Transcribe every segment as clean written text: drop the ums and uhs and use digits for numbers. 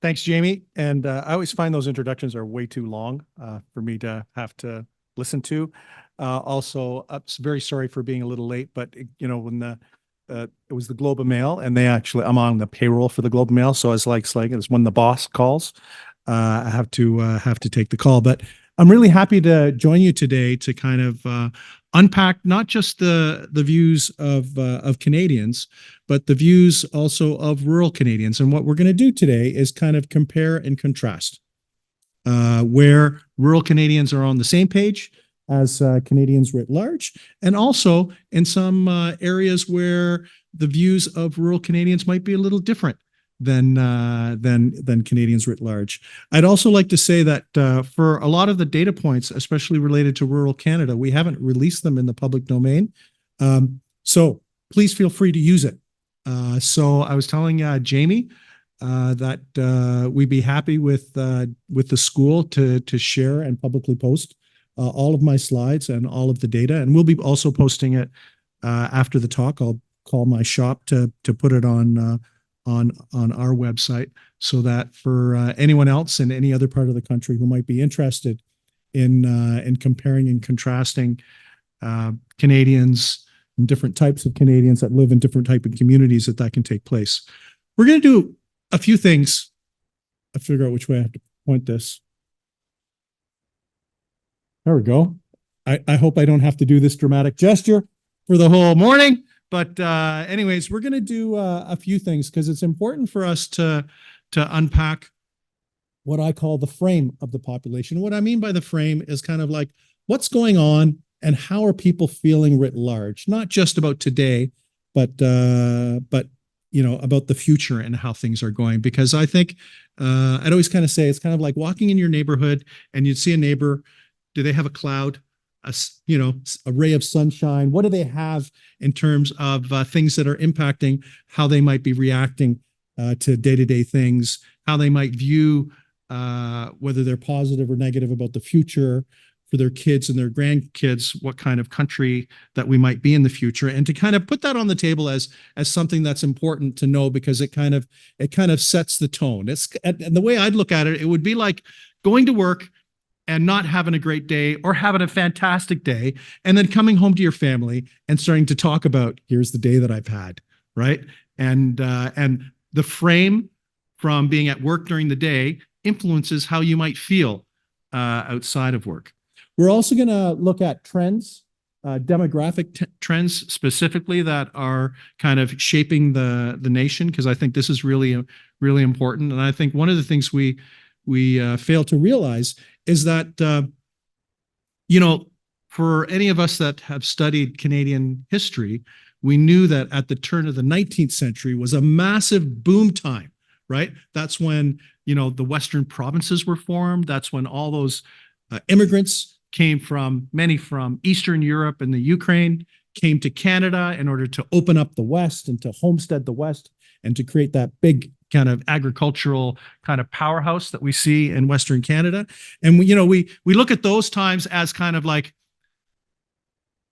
Thanks, Jamie. And I always find those introductions are way too long for me to have to listen to. Also, very sorry for being a little late, but when it was the Globe and Mail, and I'm on the payroll for the Globe and Mail, so it's like it's when the boss calls, I have to take the call. But I'm really happy to join you today to kind of unpack not just the views of Canadians, but the views also of rural Canadians. And what we're going to do today is kind of compare and contrast where rural Canadians are on the same page as Canadians writ large, and also in some areas where the views of rural Canadians might be a little different than Canadians writ large. I'd also like to say that for a lot of the data points, especially related to rural Canada, we haven't released them in the public domain. So please feel free to use it. So I was telling Jamie that we'd be happy with the school to share and publicly post all of my slides and all of the data, and we'll be also posting it after the talk. I'll call my shop to put it on our website, so that for anyone else in any other part of the country who might be interested in comparing and contrasting Canadians and different types of Canadians that live in different type of communities, that can take place. We're going to do a few things. I figure out which way I have to point this. There we go. I hope I don't have to do this dramatic gesture for the whole morning. But anyways, we're going to do a few things because it's important for us to unpack what I call the frame of the population. What I mean by the frame is kind of like what's going on and how are people feeling writ large, not just about today, but about the future and how things are going. Because I think I'd always kind of say it's kind of like walking in your neighborhood and you'd see a neighbor. Do they have a cloud? A ray of sunshine? What do they have in terms of things that are impacting how they might be reacting to day-to-day things, how they might view whether they're positive or negative about the future for their kids and their grandkids, what kind of country that we might be in the future, and to kind of put that on the table as something that's important to know, because it kind of sets the tone. And the way I'd look at it, it would be like going to work and not having a great day or having a fantastic day, and then coming home to your family and starting to talk about, here's the day that I've had, right? And the frame from being at work during the day influences how you might feel outside of work. We're also going to look at trends, demographic trends specifically, that are kind of shaping the nation, because I think this is really, really important. And I think one of the things we fail to realize is that, for any of us that have studied Canadian history, we knew that at the turn of the 19th century was a massive boom time, right? That's when, the Western provinces were formed. That's when all those immigrants many from Eastern Europe and the Ukraine, came to Canada in order to open up the West and to homestead the West and to create that big kind of agricultural kind of powerhouse that we see in Western Canada. And we look at those times as kind of like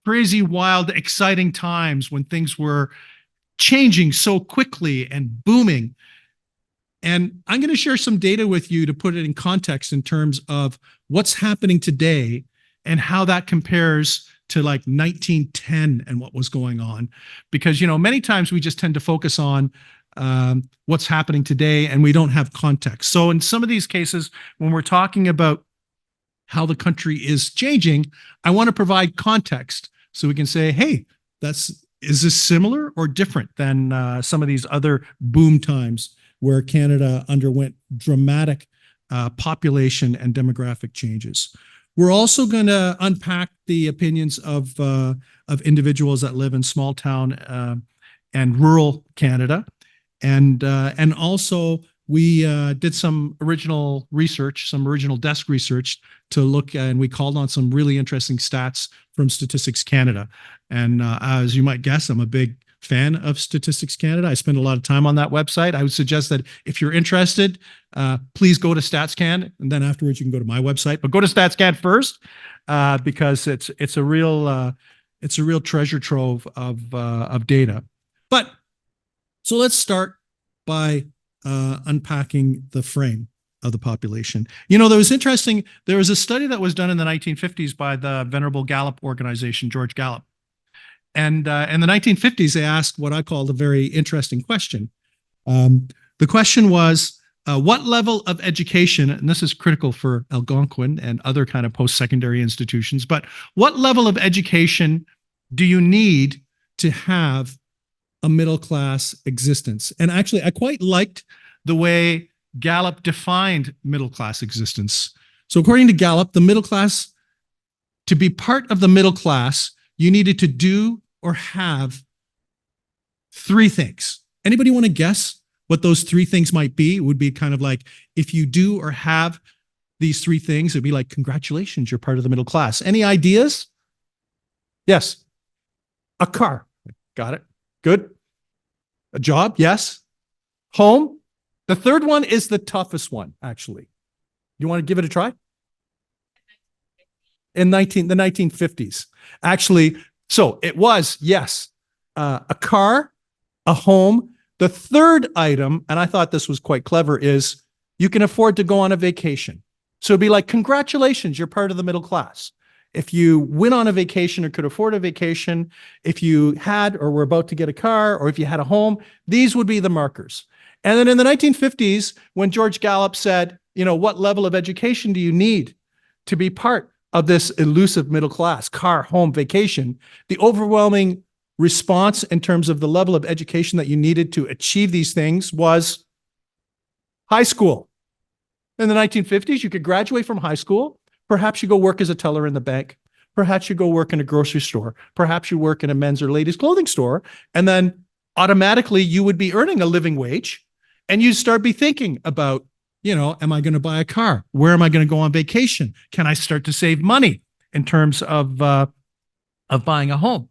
crazy, wild, exciting times when things were changing so quickly and booming. And I'm going to share some data with you to put it in context in terms of what's happening today and how that compares to like 1910 and what was going on. Because, many times we just tend to focus on what's happening today and we don't have context. So in some of these cases, when we're talking about how the country is changing, I want to provide context so we can say, hey, is this similar or different than some of these other boom times where Canada underwent dramatic population and demographic changes. We're also going to unpack the opinions of individuals that live in small town and rural Canada. And also we did some original research, some original desk research to look at, and we called on some really interesting stats from Statistics Canada. And as you might guess, I'm a big fan of Statistics Canada. I spend a lot of time on that website. I would suggest that if you're interested, please go to StatsCan, and then afterwards you can go to my website. But go to StatsCan first, because it's a real treasure trove of data. But so let's start by unpacking the frame of the population. You know, there was interesting, there was a study that was done in the 1950s by the Venerable Gallup organization, George Gallup. And in the 1950s, they asked what I call the very interesting question. The question was, what level of education, and this is critical for Algonquin and other kind of post-secondary institutions, but what level of education do you need to have a middle-class existence? And actually, I quite liked the way Gallup defined middle-class existence. So according to Gallup, the middle class, to be part of the middle class, you needed to do or have three things. Anybody want to guess what those three things might be? It would be kind of like, if you do or have these three things, it'd be like, congratulations, you're part of the middle class. Any ideas? Yes. A car. Got it. Good. A job. Yes. Home. The third one is the toughest one, actually. You want to give it a try? In the 1950s. Actually, so it was, yes, a car, a home. The third item, and I thought this was quite clever, is you can afford to go on a vacation. So it'd be like, congratulations, you're part of the middle class. If you went on a vacation or could afford a vacation, if you had or were about to get a car, or if you had a home, these would be the markers. And then in the 1950s, when George Gallup said, you know, what level of education do you need to be part of this elusive middle class, car, home, vacation, the overwhelming response in terms of the level of education that you needed to achieve these things was high school. In the 1950s, you could graduate from high school. Perhaps you go work as a teller in the bank. Perhaps you go work in a grocery store. Perhaps you work in a men's or ladies' clothing store. And then automatically you would be earning a living wage. And you start be thinking about, you know, am I going to buy a car? Where am I going to go on vacation? Can I start to save money in terms of buying a home?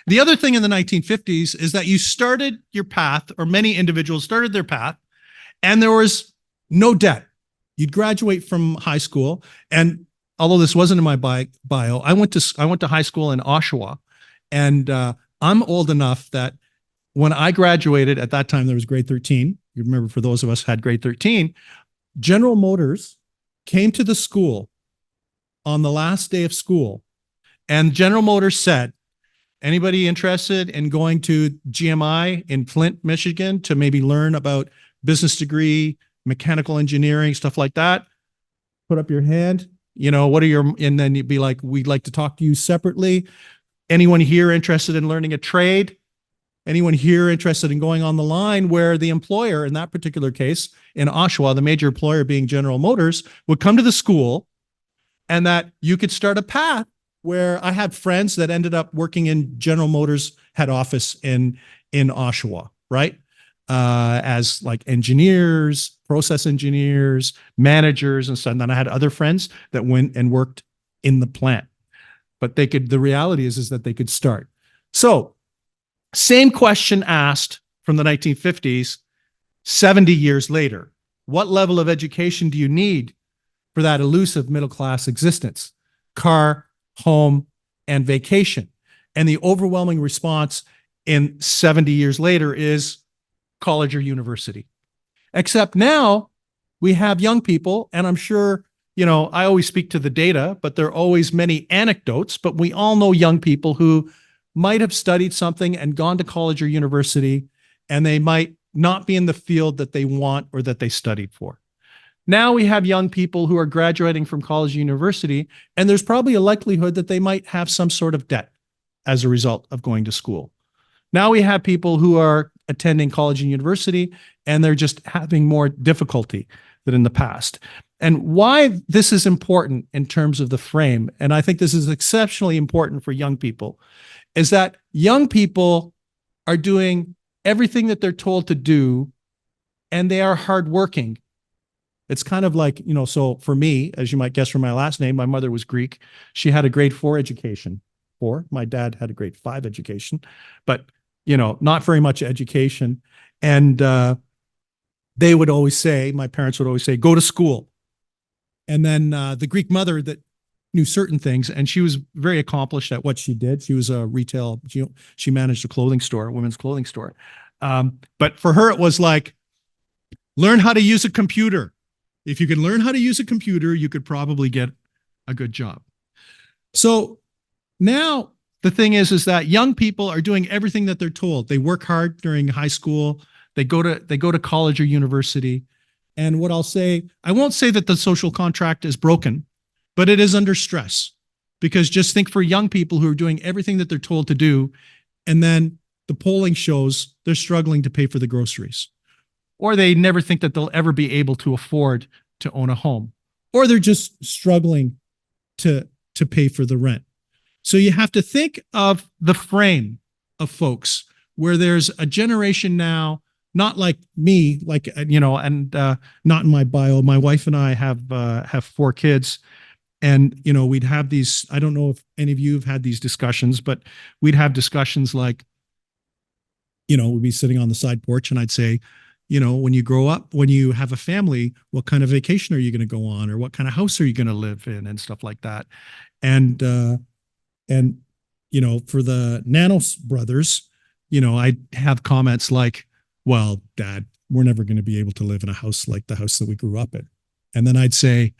The other thing in the 1950s is that you started your path, or many individuals started their path, and there was no debt. You'd graduate from high school, and although this wasn't in my bio, I went to high school in Oshawa, and I'm old enough that when I graduated, at that time there was grade 13. You remember, for those of us who had grade 13, General Motors came to the school on the last day of school, and General Motors said, anybody interested in going to GMI in Flint, Michigan to maybe learn about business degree, mechanical engineering, stuff like that? Put up your hand. You know, what are your, and then you'd be like, we'd like to talk to you separately. Anyone here interested in learning a trade? Anyone here interested in going on the line, where the employer, in that particular case, in Oshawa, the major employer being General Motors, would come to the school, and that you could start a path where I had friends that ended up working in General Motors head office in Oshawa, right? As like engineers, process engineers, managers, and stuff. And then I had other friends that went and worked in the plant. But they could, the reality is that they could start. So, same question asked from the 1950s, 70 years later. What level of education do you need for that elusive middle class existence? Car, home, and vacation. And the overwhelming response in 70 years later is college or university. Except now we have young people, and I'm sure, you know, I always speak to the data, but there are always many anecdotes, but we all know young people who might have studied something and gone to college or university, and they might not be in the field that they want or that they studied for. Now we have young people who are graduating from college or university, and there's probably a likelihood that they might have some sort of debt as a result of going to school. Now we have people who are attending college and university, and they're just having more difficulty than in the past. And why this is important in terms of the frame, and I think this is exceptionally important for young people, is that young people are doing everything that they're told to do, and they are hardworking. It's kind of like, you know, so for me, as you might guess from my last name, my mother was Greek. She had a grade 4 education. My dad had a grade 5 education, but, you know, not very much education. And they would always say, my parents would always say, go to school. And then the Greek mother that knew certain things, and she was very accomplished at what she did. She was a retail, she managed a clothing store, a women's clothing store. But for her, it was like, Learn how to use a computer. If you can learn how to use a computer, you could probably get a good job. So now the thing is that young people are doing everything that they're told. They work hard during high school. They go to college or university. And what I'll say, I won't say that the social contract is broken, but it is under stress. Because just think for young people who are doing everything that they're told to do, and then the polling shows they're struggling to pay for the groceries, or they never think that they'll ever be able to afford to own a home, or they're just struggling to pay for the rent. So you have to think of the frame of folks where there's a generation now, not like me, like, and not in my bio. My wife and I have 4 kids. And, we'd have these, I don't know if any of you have had these discussions, but we'd have discussions like, we'd be sitting on the side porch and I'd say, when you grow up, when you have a family, what kind of vacation are you going to go on? Or what kind of house are you going to live in and stuff like that? And for the Nanos brothers, I'd have comments like, well, Dad, we're never going to be able to live in a house like the house that we grew up in. And then I'd say,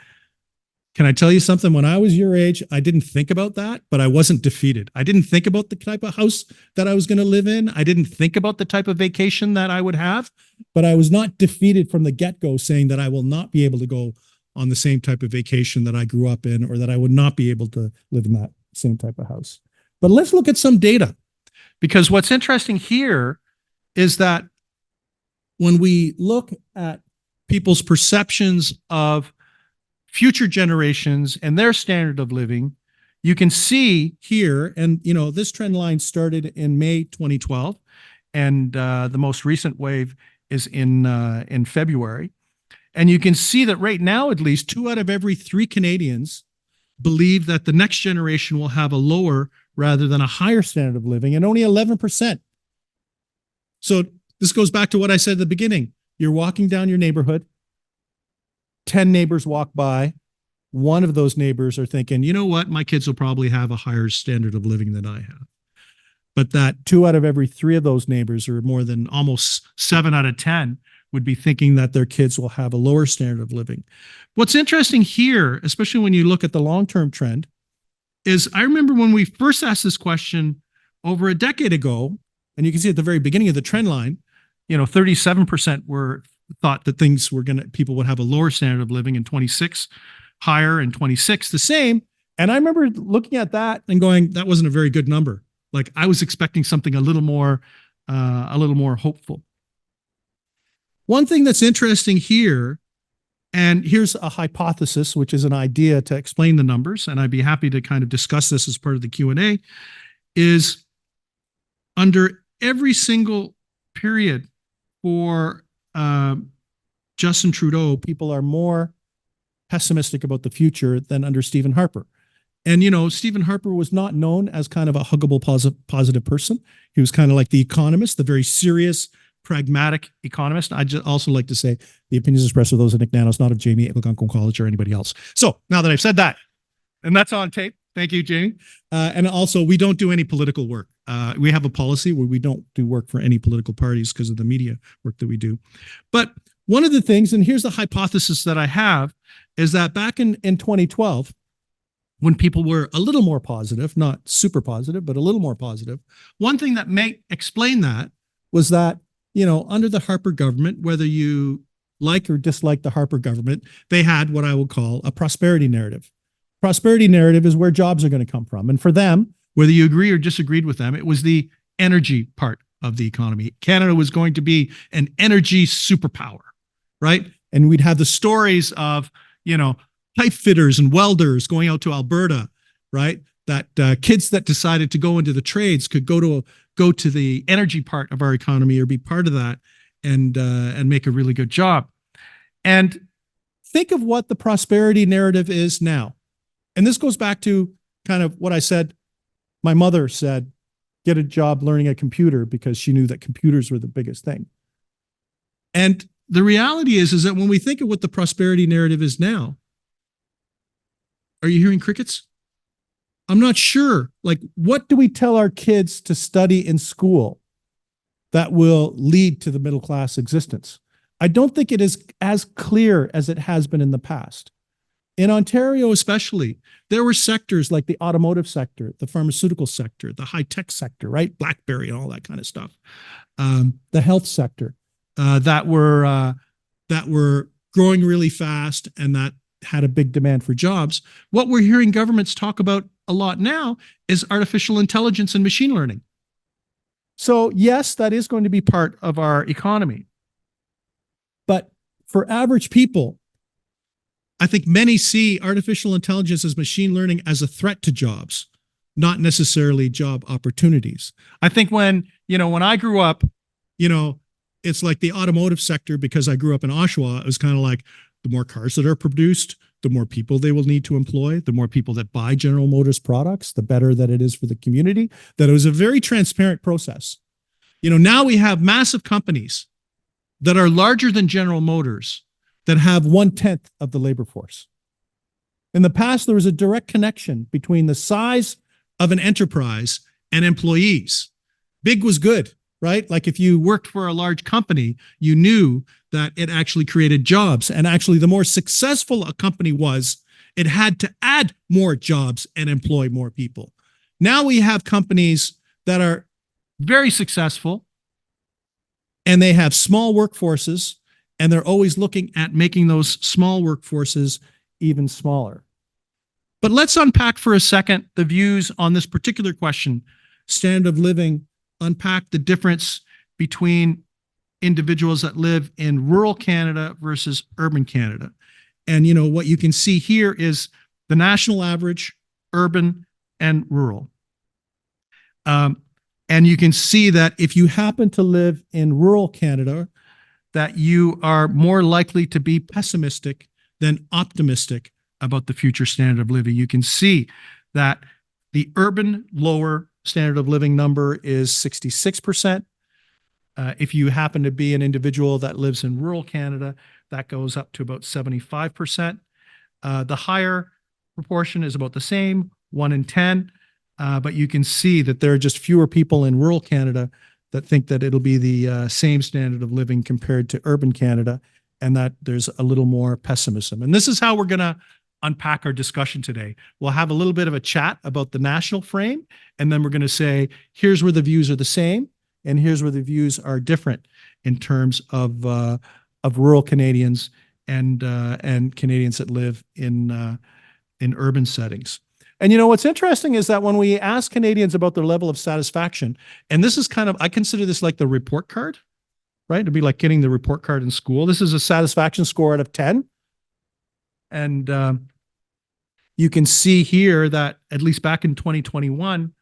can I tell you something? When I was your age, I didn't think about that, but I wasn't defeated. I didn't think about the type of house that I was going to live in. I didn't think about the type of vacation that I would have, but I was not defeated from the get-go saying that I will not be able to go on the same type of vacation that I grew up in, or that I would not be able to live in that same type of house. But let's look at some data, because what's interesting here is that when we look at people's perceptions of future generations and their standard of living, you can see here, and this trend line started in May 2012, and the most recent wave is in February. And you can see that right now, at least 2 out of every 3 Canadians believe that the next generation will have a lower rather than a higher standard of living, and only 11%. So this goes back to what I said at the beginning. You're walking down your neighborhood, 10 neighbors walk by. One of those neighbors are thinking, you know what, my kids will probably have a higher standard of living than I have. But that 2 out of every 3 of those neighbors, or more than almost 7 out of 10, would be thinking that their kids will have a lower standard of living. What's interesting here, especially when you look at the long-term trend, is I remember when we first asked this question over a decade ago, and you can see at the very beginning of the trend line, 37% thought that people would have a lower standard of living, and 26 higher, and 26 the same. And I remember looking at that and going, that wasn't a very good number. Like, I was expecting something a little more hopeful. One thing that's interesting here, and here's a hypothesis, which is an idea to explain the numbers, and I'd be happy to kind of discuss this as part of the Q&A, is under every single period for Justin Trudeau, people are more pessimistic about the future than under Stephen Harper. And, Stephen Harper was not known as kind of a huggable, positive person. He was kind of like the economist, the very serious, pragmatic economist. I just also like to say the opinions expressed of those of Nik Nanos, not of Jamie at Algonquin College or anybody else. So now that I've said that, and that's on tape, thank you, Jamie. And also, we don't do any political work. We have a policy where we don't do work for any political parties because of the media work that we do. But one of the things, and here's the hypothesis that I have, is that back in 2012, when people were a little more positive, not super positive, but a little more positive, one thing that may explain that was that, under the Harper government, whether you like or dislike the Harper government, they had what I would call a prosperity narrative. Prosperity narrative is where jobs are going to come from. And for them, whether you agree or disagreed with them, it was the energy part of the economy. Canada was going to be an energy superpower, right? And we'd have the stories of, pipe fitters and welders going out to Alberta, right? That kids that decided to go into the trades could go to the energy part of our economy or be part of that and make a really good job. And think of what the prosperity narrative is now. And this goes back to kind of what I said. My mother said, get a job learning a computer because she knew that computers were the biggest thing. And the reality is that when we think of what the prosperity narrative is now, are you hearing crickets? I'm not sure. Like, what do we tell our kids to study in school that will lead to the middle class existence? I don't think it is as clear as it has been in the past. In Ontario, especially, there were sectors like the automotive sector, the pharmaceutical sector, the high-tech sector, right? BlackBerry and all that kind of stuff. The health sector that were growing really fast and that had a big demand for jobs. What we're hearing governments talk about a lot now is artificial intelligence and machine learning. So yes, that is going to be part of our economy. But for average people, I think many see artificial intelligence as machine learning as a threat to jobs, not necessarily job opportunities. I think when I grew up, it's like the automotive sector, because I grew up in Oshawa, it was kind of like the more cars that are produced, the more people they will need to employ, the more people that buy General Motors products, the better that it is for the community, that it was a very transparent process. Now we have massive companies that are larger than General Motors that have 1/10 of the labor force. In the past, there was a direct connection between the size of an enterprise and employees. Big was good, right? Like if you worked for a large company, you knew that it actually created jobs. And actually, the more successful a company was, it had to add more jobs and employ more people. Now we have companies that are very successful and they have small workforces, and they're always looking at making those small workforces even smaller. But let's unpack for a second the views on this particular question, standard of living, unpack the difference between individuals that live in rural Canada versus urban Canada. And what you can see here is the national average, urban and rural. And you can see that if you happen to live in rural Canada, that you are more likely to be pessimistic than optimistic about the future standard of living. You can see that the urban lower standard of living number is 66%. If you happen to be an individual that lives in rural Canada, that goes up to about 75%. The higher proportion is about the same, 1 in 10. But you can see that there are just fewer people in rural Canada that think that it'll be the same standard of living compared to urban Canada, and that there's a little more pessimism. And this is how we're going to unpack our discussion today. We'll have a little bit of a chat about the national frame, and then we're going to say, here's where the views are the same, and here's where the views are different in terms of rural Canadians and Canadians that live in urban settings. And what's interesting is that when we ask Canadians about their level of satisfaction, and this is I consider this like the report card, right? It'd be like getting the report card in school. This is a satisfaction score out of 10. And you can see here that at least back in 2021,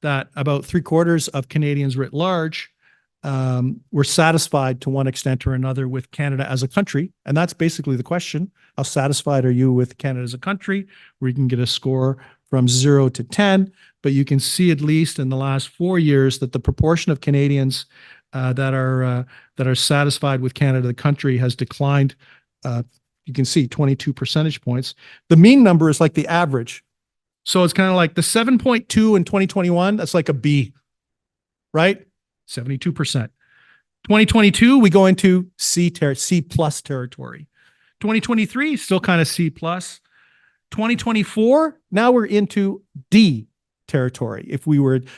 that about 3/4 of Canadians writ large were satisfied to one extent or another with Canada as a country. And that's basically the question. How satisfied are you with Canada as a country? Where you can get a score from 0 to 10, but you can see at least in the last 4 years that the proportion of Canadians that are satisfied with Canada, the country, has declined. You can see 22 percentage points. The mean number is like the average. So it's kind of like the 7.2 in 2021, that's like a B, right? 72%. 2022, we go into C plus territory. 2023, still kind of C plus. 2024, now we're into D territory.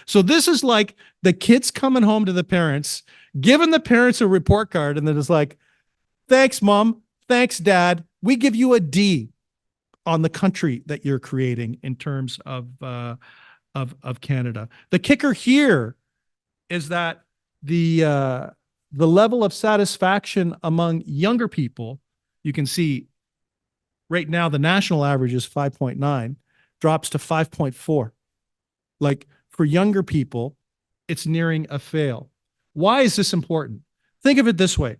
So this is like the kids coming home to the parents, giving the parents a report card, and then it's like, thanks, mom, thanks, dad. We give you a D on the country that you're creating in terms of Canada. The kicker here is that the level of satisfaction among younger people, you can see right now, the national average is 5.9, drops to 5.4. Like for younger people, it's nearing a fail. Why is this important? Think of it this way.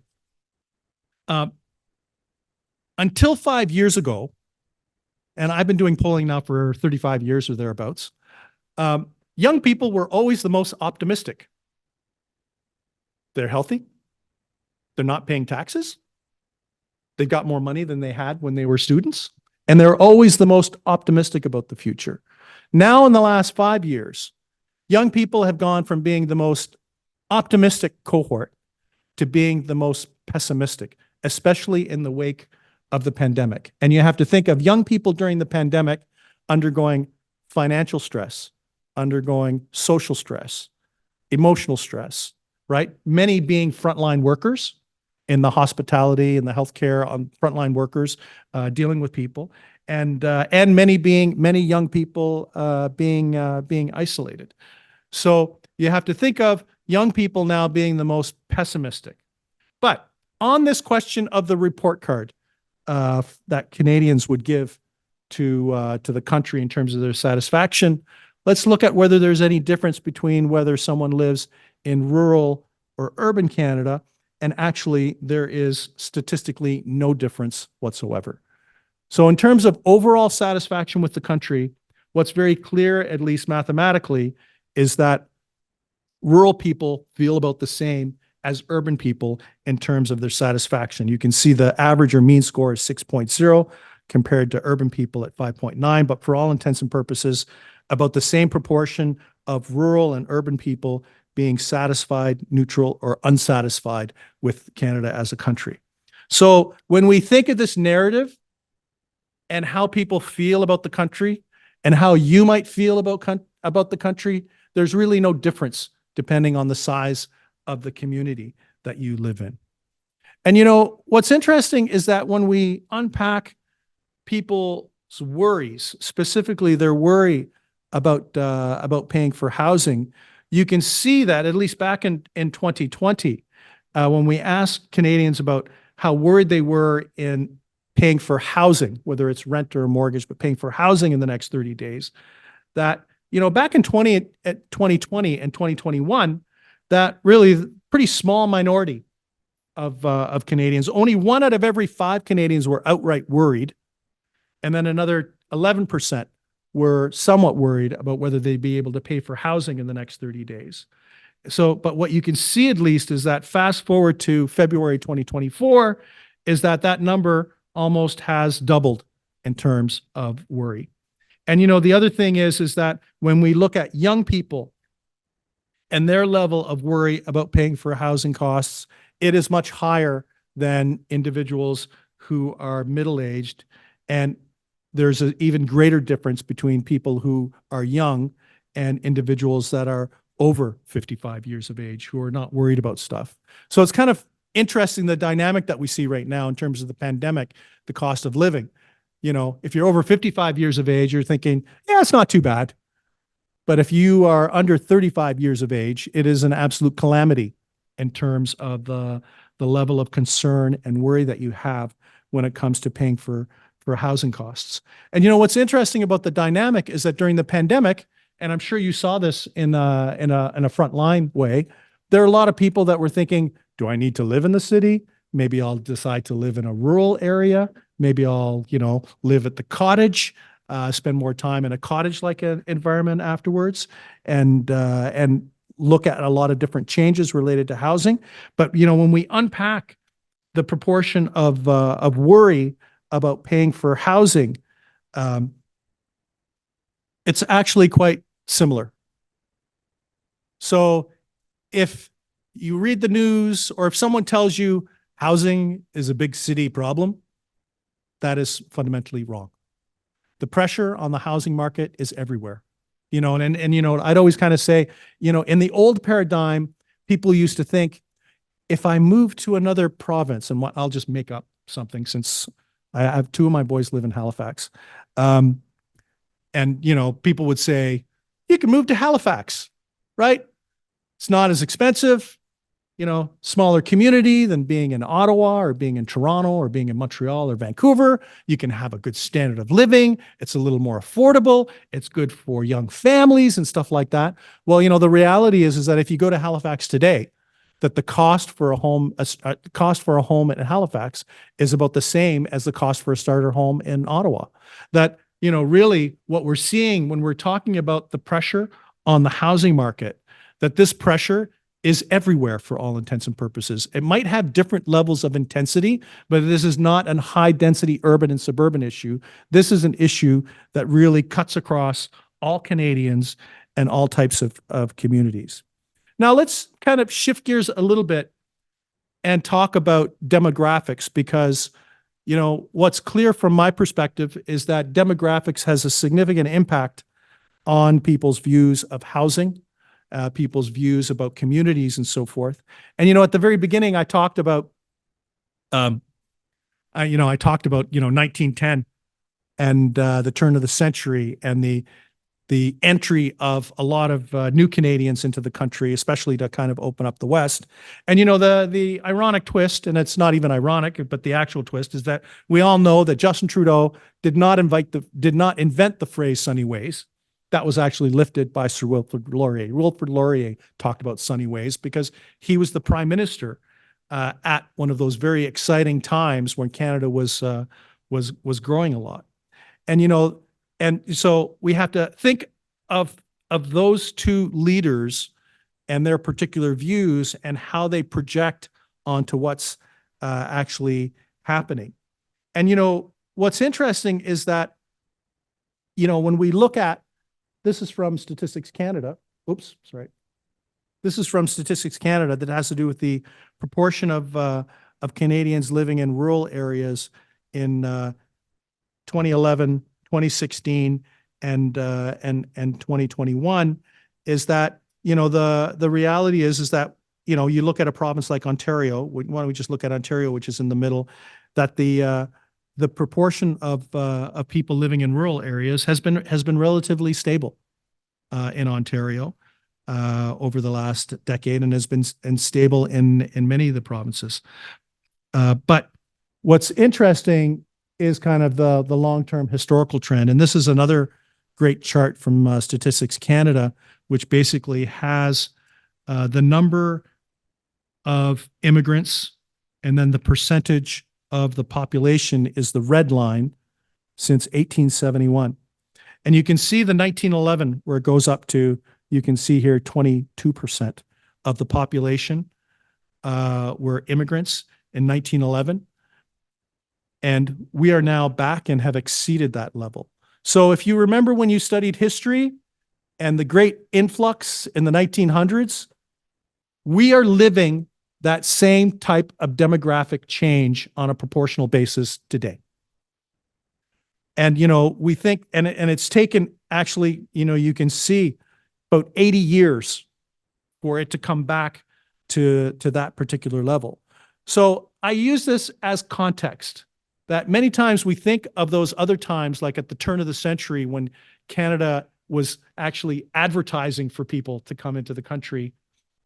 Until 5 years ago, and I've been doing polling now for 35 years or thereabouts, young people were always the most optimistic. They're healthy. They're not paying taxes. They've got more money than they had when they were students, and they're always the most optimistic about the future. Now, in the last 5 years, young people have gone from being the most optimistic cohort to being the most pessimistic. especially in the wake of the pandemic. And you have to think of young people during the pandemic undergoing financial stress, undergoing social stress, emotional stress, right? Many being frontline workers in the hospitality and the healthcare frontline workers dealing with people, and many young people being isolated. So you have to think of young people now being the most pessimistic. But on this question of the report card that Canadians would give to the country in terms of their satisfaction, let's look at whether there's any difference between whether someone lives in rural or urban Canada. And actually, there is statistically no difference whatsoever. So in terms of overall satisfaction with the country, what's very clear, at least mathematically, is that rural people feel about the same as urban people in terms of their satisfaction. You can see the average or mean score is 6.0 compared to urban people at 5.9, but for all intents and purposes, about the same proportion of rural and urban people being satisfied, neutral, or unsatisfied with Canada as a country. So when we think of this narrative and how people feel about the country and how you might feel about the country, there's really no difference depending on the size of the community that you live in. And you know, what's interesting is that when we unpack people's worries, specifically their worry about paying for housing, you can see that at least back in 2020, when we asked Canadians about how worried they were in paying for housing, whether it's rent or a mortgage, but paying for housing in the next 30 days, that, you know, back in 2020 and 2021, that really pretty small minority of Canadians, only 1 out of every 5 Canadians were outright worried. And then another 11% were somewhat worried about whether they'd be able to pay for housing in the next 30 days. So, but what you can see at least is that fast forward to February 2024, is that number almost has doubled in terms of worry. And, you know, the other thing is that when we look at young people and their level of worry about paying for housing costs, it is much higher than individuals who are middle-aged. And there's an even greater difference between people who are young and individuals that are over 55 years of age who are not worried about stuff. So it's kind of interesting, the dynamic that we see right now in terms of the pandemic, the cost of living. You know, if you're over 55 years of age, you're thinking, yeah, it's not too bad. But if you are under 35 years of age, it is an absolute calamity in terms of the level of concern and worry that you have when it comes to paying for housing costs. And, you know, what's interesting about the dynamic is that during the pandemic, and I'm sure you saw this in a frontline way, there are a lot of people that were thinking, do I need to live in the city? Maybe I'll decide to live in a rural area. Maybe I'll, you know, live at the cottage, spend more time in a cottage-like environment afterwards, and look at a lot of different changes related to housing. But, you know, when we unpack the proportion of worry about paying for housing, it's actually quite similar. So if you read the news, or if someone tells you housing is a big city problem, that is fundamentally wrong. The pressure on the housing market is everywhere. You know, and you know, I'd always kind of say, you know, in the old paradigm, people used to think, if I move to another province, and I'll just make up something since I have 2 of my boys live in Halifax. And, you know, people would say, you can move to Halifax, right? It's not as expensive, you know, smaller community than being in Ottawa or being in Toronto or being in Montreal or Vancouver. You can have a good standard of living. It's a little more affordable. It's good for young families and stuff like that. Well, you know, the reality is that if you go to Halifax today, that the cost for a home in Halifax is about the same as the cost for a starter home in Ottawa. That, you know, really what we're seeing when we're talking about the pressure on the housing market, that this pressure is everywhere for all intents and purposes. It might have different levels of intensity, but this is not a high density urban and suburban issue. This is an issue that really cuts across all Canadians and all types of communities. Now let's kind of shift gears a little bit and talk about demographics because, what's clear from my perspective is that demographics has a significant impact on people's views of housing, people's views about communities and so forth. And, at the very beginning, I talked about, 1910 and the turn of the century and the entry of a lot of new Canadians into the country, especially to kind of open up the West. And the ironic twist, and it's not even ironic, but the actual twist is that we all know that Justin Trudeau did not invent the phrase "sunny ways." That was actually lifted by Sir Wilfrid Laurier. Wilfrid Laurier talked about sunny ways because he was the prime minister at one of those very exciting times when Canada was growing a lot. And and so we have to think of those two leaders and their particular views and how they project onto what's actually happening. And what's interesting is that when we look at, this is from Statistics Canada. Oops, sorry. This is from Statistics Canada that has to do with the proportion of Canadians living in rural areas in 2011, 2016, and 2021. Is that the reality is that you look at a province like Ontario. Why don't we just look at Ontario, which is in the middle, that the proportion of people living in rural areas has been relatively stable in Ontario over the last decade and has been stable in many of the provinces. But what's interesting is kind of the long-term historical trend, and this is another great chart from Statistics Canada, which basically has the number of immigrants and then the percentage of the population is the red line since 1871. And you can see the 1911 where it goes up to, you can see here 22% of the population were immigrants in 1911. And we are now back and have exceeded that level. So if you remember when you studied history and the great influx in the 1900s, we are living that same type of demographic change on a proportional basis today. And, we think, and it's taken actually, you can see about 80 years for it to come back to that particular level. So I use this as context that many times we think of those other times, like at the turn of the century when Canada was actually advertising for people to come into the country,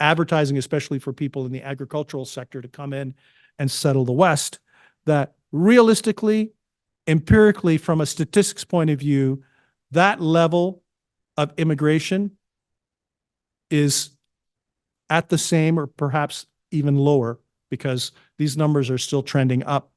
advertising especially for people in the agricultural sector to come in and settle the West, that realistically, empirically, from a statistics point of view, that level of immigration is at the same or perhaps even lower because these numbers are still trending up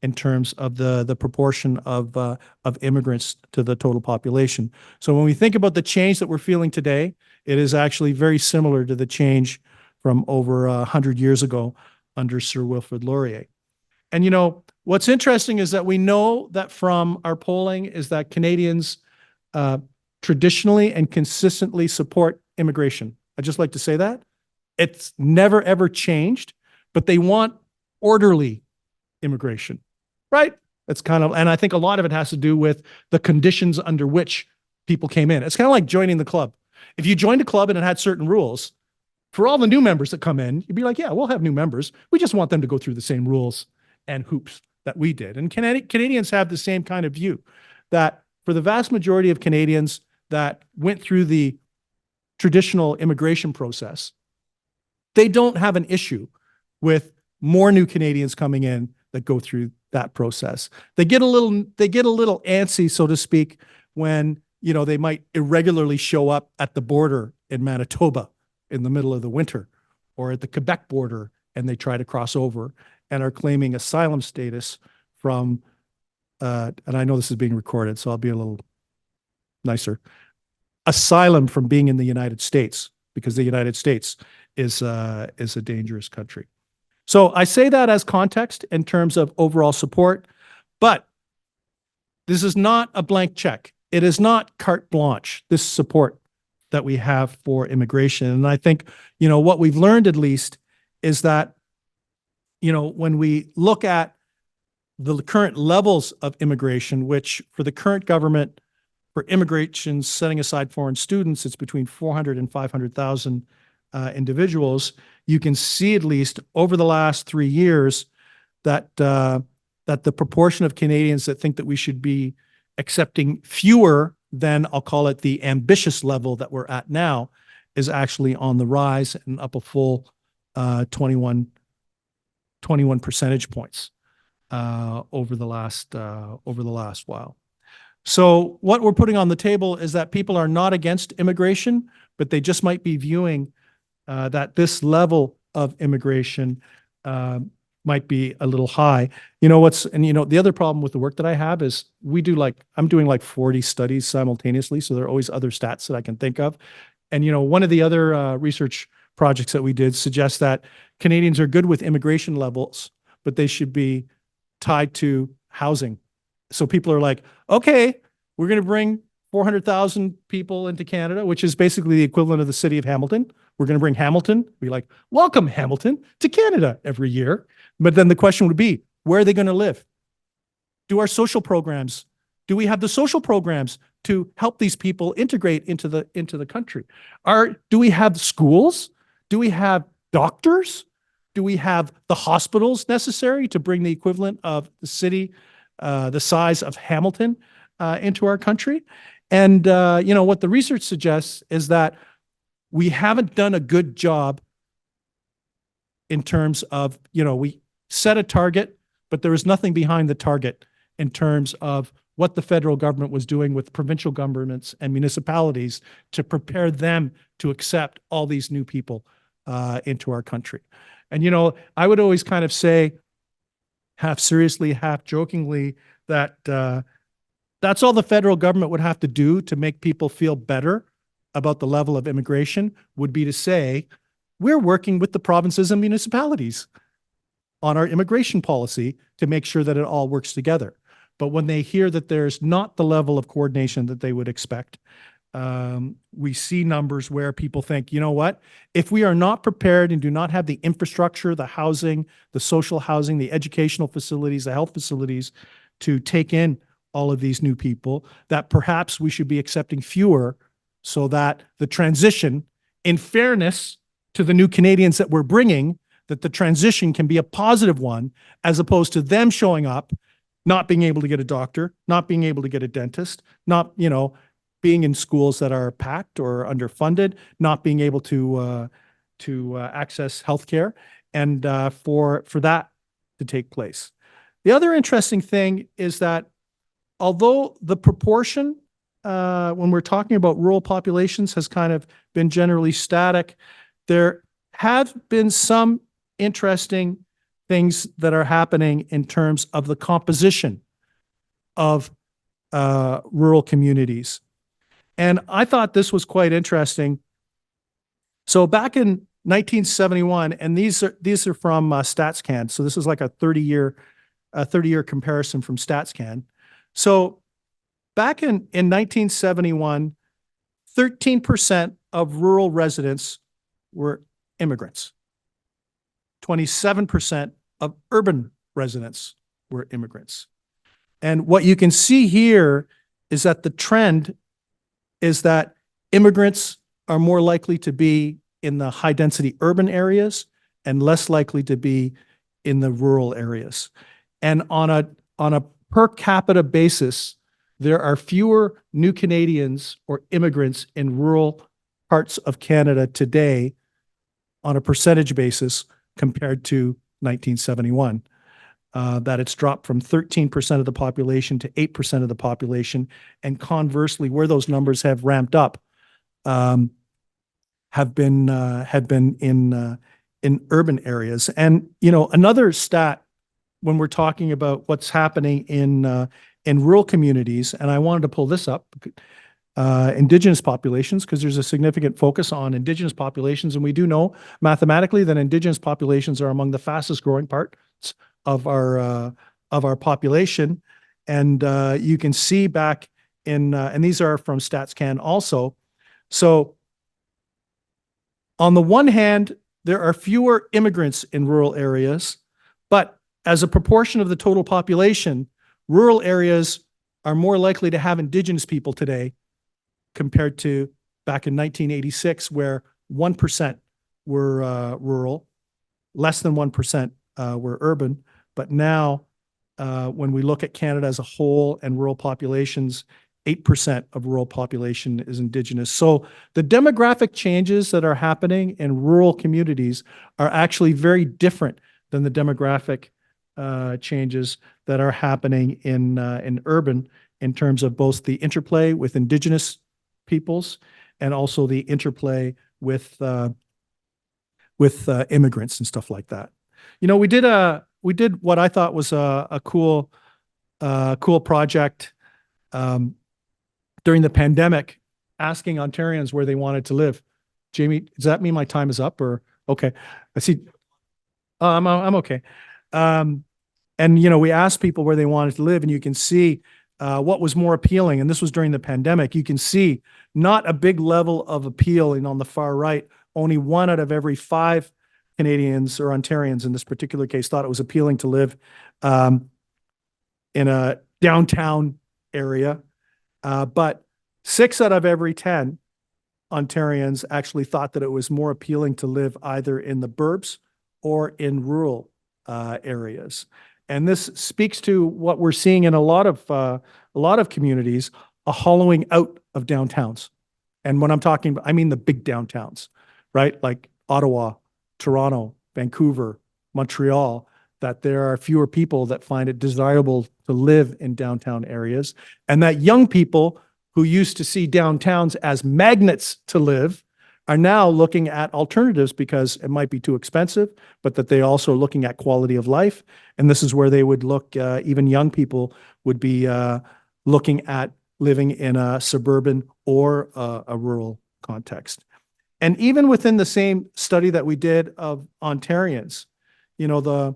in terms of the proportion of immigrants to the total population. So when we think about the change that we're feeling today, it is actually very similar to the change from over 100 years ago under Sir Wilfrid Laurier. And what's interesting is that we know that from our polling is that Canadians traditionally and consistently support immigration. I'd just like to say that. It's never, ever changed, but they want orderly immigration, right? It's kind of, and I think a lot of it has to do with the conditions under which people came in. It's kind of like joining the club. If you joined a club and it had certain rules, for all the new members that come in, you'd be like, yeah, we'll have new members. We just want them to go through the same rules and hoops that we did. And Canadians have the same kind of view that for the vast majority of Canadians that went through the traditional immigration process, they don't have an issue with more new Canadians coming in that go through that process. They get a little antsy, so to speak, when they might irregularly show up at the border in Manitoba in the middle of the winter, or at the Quebec border, and they try to cross over and are claiming asylum status from, and I know this is being recorded, so I'll be a little nicer, asylum from being in the United States, because the United States is a dangerous country. So I say that as context in terms of overall support, but this is not a blank check. It is not carte blanche, this support that we have for immigration. And I think, what we've learned at least is that when we look at the current levels of immigration, which for the current government, for immigration, setting aside foreign students, it's between 400 and 500,000 individuals. You can see at least over the last 3 years that that the proportion of Canadians that think that we should be accepting fewer than, I'll call it, the ambitious level that we're at now, is actually on the rise and up a full 21 percentage points over the last while. So what we're putting on the table is that people are not against immigration, but they just might be viewing that this level of immigration might be a little high. The other problem with the work that I have is I'm doing like 40 studies simultaneously, so there are always other stats that I can think of. And one of the other research projects that we did suggests that Canadians are good with immigration levels, but they should be tied to housing. So people are like, okay, we're going to bring 400,000 people into Canada, which is basically the equivalent of the city of Hamilton. We're going to bring Hamilton. Be like, welcome Hamilton to Canada every year. But then the question would be, where are they going to live? Do we have the social programs to help these people integrate into the country? Do we have schools? Do we have doctors? Do we have the hospitals necessary to bring the equivalent of the city, the size of Hamilton, into our country? And what the research suggests is that we haven't done a good job in terms of, we set a target, but there was nothing behind the target in terms of what the federal government was doing with provincial governments and municipalities to prepare them to accept all these new people into our country. And, I would always kind of say, half seriously, half jokingly, that that's all the federal government would have to do to make people feel better about the level of immigration, would be to say, we're working with the provinces and municipalities on our immigration policy to make sure that it all works together. But when they hear that there's not the level of coordination that they would expect, we see numbers where people think, you know what, if we are not prepared and do not have the infrastructure, the housing, the social housing, the educational facilities, the health facilities to take in all of these new people, that perhaps we should be accepting fewer so that the transition, in fairness to the new Canadians that we're bringing, that the transition can be a positive one, as opposed to them showing up, not being able to get a doctor, not being able to get a dentist, not, being in schools that are packed or underfunded, not being able to access healthcare, and for that to take place. The other interesting thing is that although the proportion, when we're talking about rural populations, has kind of been generally static, there have been some interesting things that are happening in terms of the composition of rural communities. And I thought this was quite interesting. So back in 1971, and these are from StatsCan. So this is like a 30-year comparison from StatsCan. So back in 1971, 13% of rural residents were immigrants. 27% of urban residents were immigrants. And what you can see here is that the trend is that immigrants are more likely to be in the high-density urban areas and less likely to be in the rural areas. And on a per capita basis, there are fewer new Canadians or immigrants in rural parts of Canada today on a percentage basis compared to 1971. That it's dropped from 13% of the population to 8% of the population. And conversely, where those numbers have ramped up, have been in urban areas. And another stat when we're talking about what's happening in rural communities, and I wanted to pull this up, Indigenous populations, because there's a significant focus on Indigenous populations, and we do know mathematically that Indigenous populations are among the fastest growing parts of our population. And you can see back in, and these are from StatsCan also. So on the one hand, there are fewer immigrants in rural areas, But as a proportion of the total population, rural areas are more likely to have Indigenous people today compared to back in 1986, where 1% were rural, less than 1% were urban. But now, when we look at Canada as a whole and rural populations, 8% of rural population is Indigenous. So the demographic changes that are happening in rural communities are actually very different than the demographic changes that are happening in urban, in terms of both the interplay with Indigenous peoples and also the interplay with immigrants and stuff like that. You know, we did what I thought was a cool project during the pandemic, asking Ontarians where they wanted to live. Jamie, does that mean my time is up, or okay? I see. I'm okay. And you know, we asked people where they wanted to live, and you can see what was more appealing. And this was during the pandemic. You can see not a big level of appeal, and on the far right, only 1 out of every 5 Canadians or Ontarians in this particular case thought it was appealing to live in a downtown area. But 6 out of every 10 Ontarians actually thought that it was more appealing to live either in the burbs or in rural areas. And this speaks to what we're seeing in a lot of communities, a hollowing out of downtowns. And when I'm talking about, I mean the big downtowns, right? Like Ottawa, Toronto, Vancouver, Montreal, that there are fewer people that find it desirable to live in downtown areas, and that young people who used to see downtowns as magnets to live are now looking at alternatives because it might be too expensive, but that they also are looking at quality of life. And this is where they would look, even young people would be looking at living in a suburban or a rural context. And even within the same study that we did of Ontarians, you know,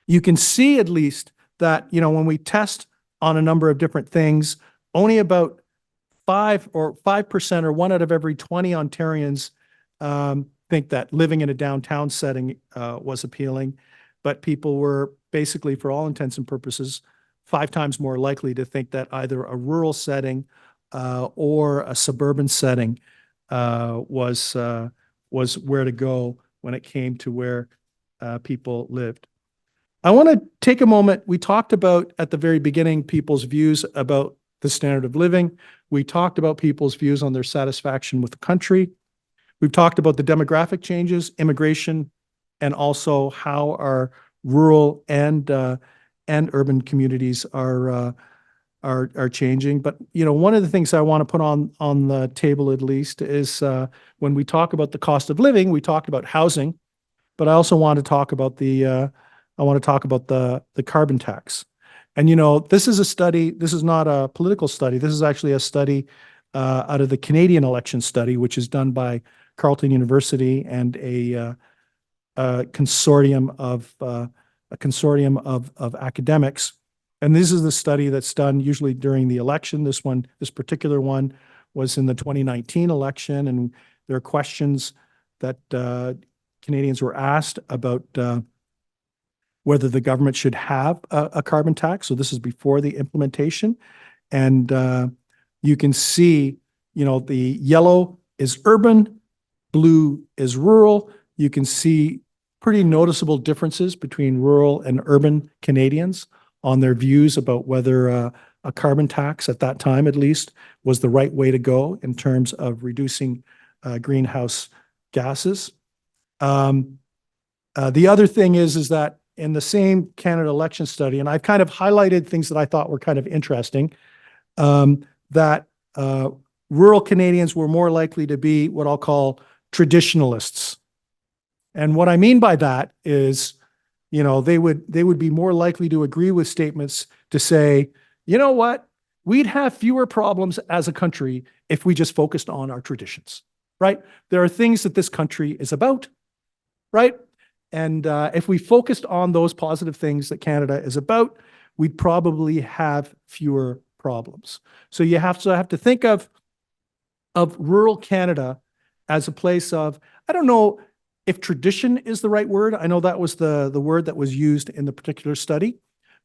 you can see at least that, you know, when we test on a number of different things, only about 5% or 1 out of every 20 Ontarians think that living in a downtown setting was appealing. But people were basically, for all intents and purposes, 5 times more likely to think that either a rural setting or a suburban setting was where to go when it came to where people lived. I want to take a moment. We talked about at the very beginning people's views about the standard of living. We talked about people's views on their satisfaction with the country. We've talked about the demographic changes, immigration, and also how our rural and urban communities are changing. But you know, one of the things I want to put on the table at least is when we talk about the cost of living, we talked about housing, but I also want to talk about the carbon tax. And you know, this is a study. This is not a political study. This is actually a study out of the Canadian election study, which is done by Carleton University and a consortium of academics. And this is the study that's done usually during the election. This particular one was in the 2019 election, and there are questions that Canadians were asked about whether the government should have a carbon tax. So this is before the implementation. And you can see, you know, the yellow is urban, blue is rural. You can see pretty noticeable differences between rural and urban Canadians on their views about whether a carbon tax, at that time at least, was the right way to go in terms of reducing greenhouse gases. The other thing is that in the same Canada election study, and I've kind of highlighted things that I thought were kind of interesting, that rural Canadians were more likely to be what I'll call traditionalists. And what I mean by that is, you know, they would be more likely to agree with statements to say, you know what, we'd have fewer problems as a country if we just focused on our traditions, right? There are things that this country is about, right? And if we focused on those positive things that Canada is about, we'd probably have fewer problems. So you have to think of rural Canada as a place of, I don't know if tradition is the right word. I know that was the word that was used in the particular study,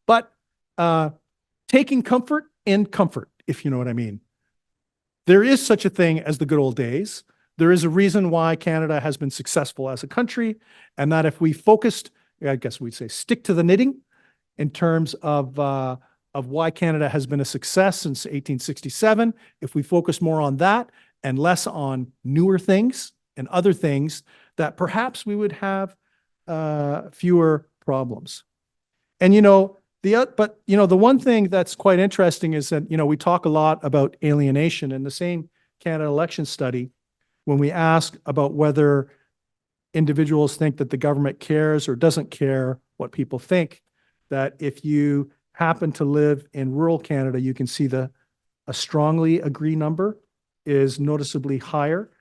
but taking comfort in comfort, if you know what I mean. There is such a thing as the good old days. There is a reason why Canada has been successful as a country, and that if we focused, I guess we'd say, stick to the knitting in terms of why Canada has been a success since 1867. If we focus more on that and less on newer things and other things, that perhaps we would have fewer problems. And the one thing that's quite interesting is that we talk a lot about alienation. In the same Canada election study, when we ask about whether individuals think that the government cares or doesn't care what people think, that if you happen to live in rural Canada, you can see a strongly agree number is noticeably higher,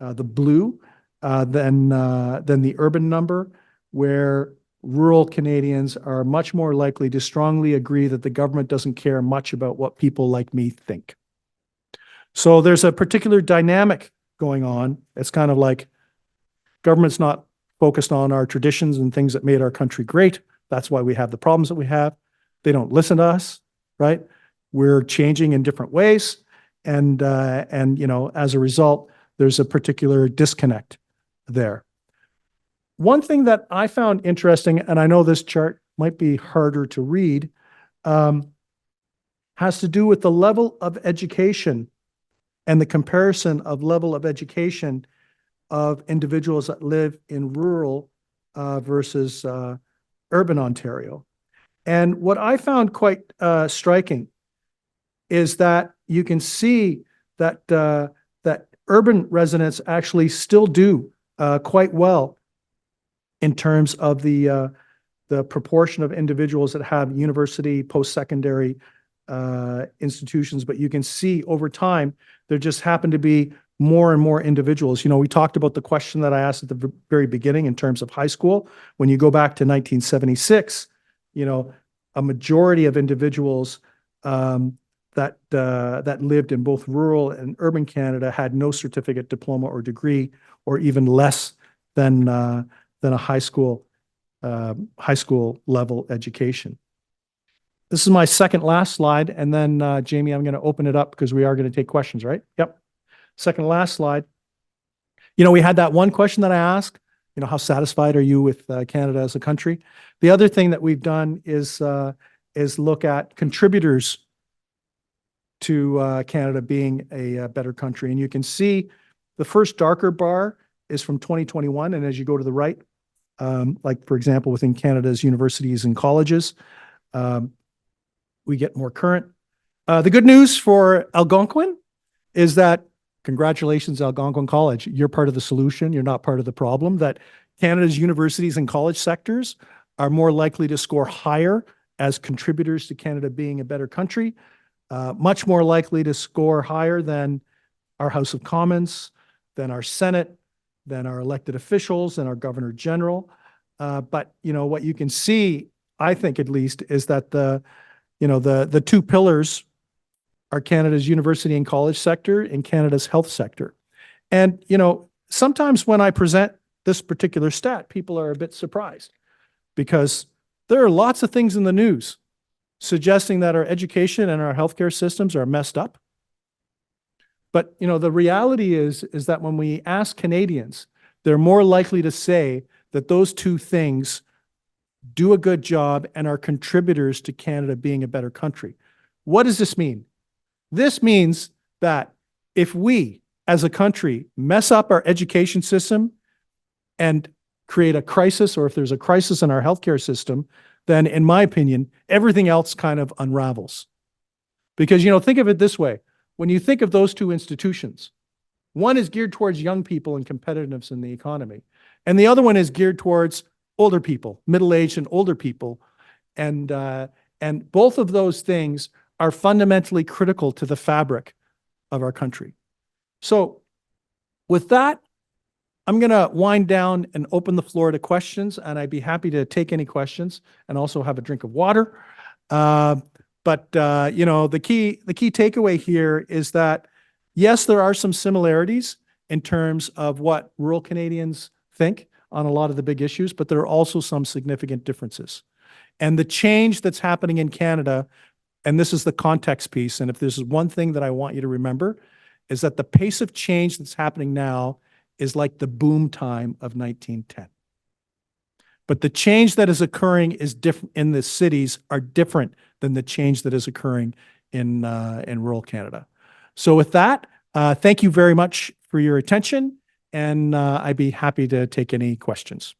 the blue, than the urban number, where rural Canadians are much more likely to strongly agree that the government doesn't care much about what people like me think. So there's a particular dynamic going on. It's kind of like government's not focused on our traditions and things that made our country great. That's why we have the problems that we have. They don't listen to us, right? We're changing in different ways. And as a result, there's a particular disconnect there. One thing that I found interesting, and I know this chart might be harder to read, has to do with the level of education and the comparison of level of education of individuals that live in rural versus urban Ontario. And what I found quite striking is that you can see that that urban residents actually still do quite well in terms of the proportion of individuals that have university, post-secondary institutions. But you can see over time, there just happen to be more and more individuals. We talked about the question that I asked at the very beginning in terms of high school. When you go back to 1976, a majority of individuals that lived in both rural and urban Canada had no certificate, diploma, or degree, or even less than a high school level education. This is my second last slide, and then Jamie, I'm going to open it up because we are going to take questions, right? Yep. Second last slide. We had that one question that I asked, how satisfied are you with Canada as a country? The other thing that we've done is look at contributors to Canada being a better country. And you can see the first darker bar is from 2021. And as you go to the right, like for example, within Canada's universities and colleges, we get more current. The good news for Algonquin is that, congratulations, Algonquin College. You're part of the solution. You're not part of the problem. That Canada's universities and college sectors are more likely to score higher as contributors to Canada being a better country, much more likely to score higher than our House of Commons, than our Senate, than our elected officials, and our Governor General. But what you can see, I think at least, is that the two pillars are Canada's university and college sector and Canada's health sector. And sometimes when I present this particular stat, people are a bit surprised because there are lots of things in the news suggesting that our education and our healthcare systems are messed up. But the reality is that when we ask Canadians, they're more likely to say that those two things do a good job and are contributors to Canada being a better country. What does this mean? This means that if we, as a country, mess up our education system and create a crisis, or if there's a crisis in our healthcare system, then in my opinion, everything else kind of unravels. Because, think of it this way. When you think of those two institutions, one is geared towards young people and competitiveness in the economy, and the other one is geared towards older people, middle-aged and older people. And both of those things are fundamentally critical to the fabric of our country. So with that, I'm going to wind down and open the floor to questions, and I'd be happy to take any questions and also have a drink of water. But the key takeaway here is that, yes, there are some similarities in terms of what rural Canadians think. on a lot of the big issues, but there are also some significant differences. And the change that's happening in Canada, and this is the context piece, and if there's one thing that I want you to remember, is that the pace of change that's happening now is like the boom time of 1910. But the change that is occurring is different in the cities are different than the change that is occurring in rural Canada. So with that, thank you very much for your attention, and I'd be happy to take any questions.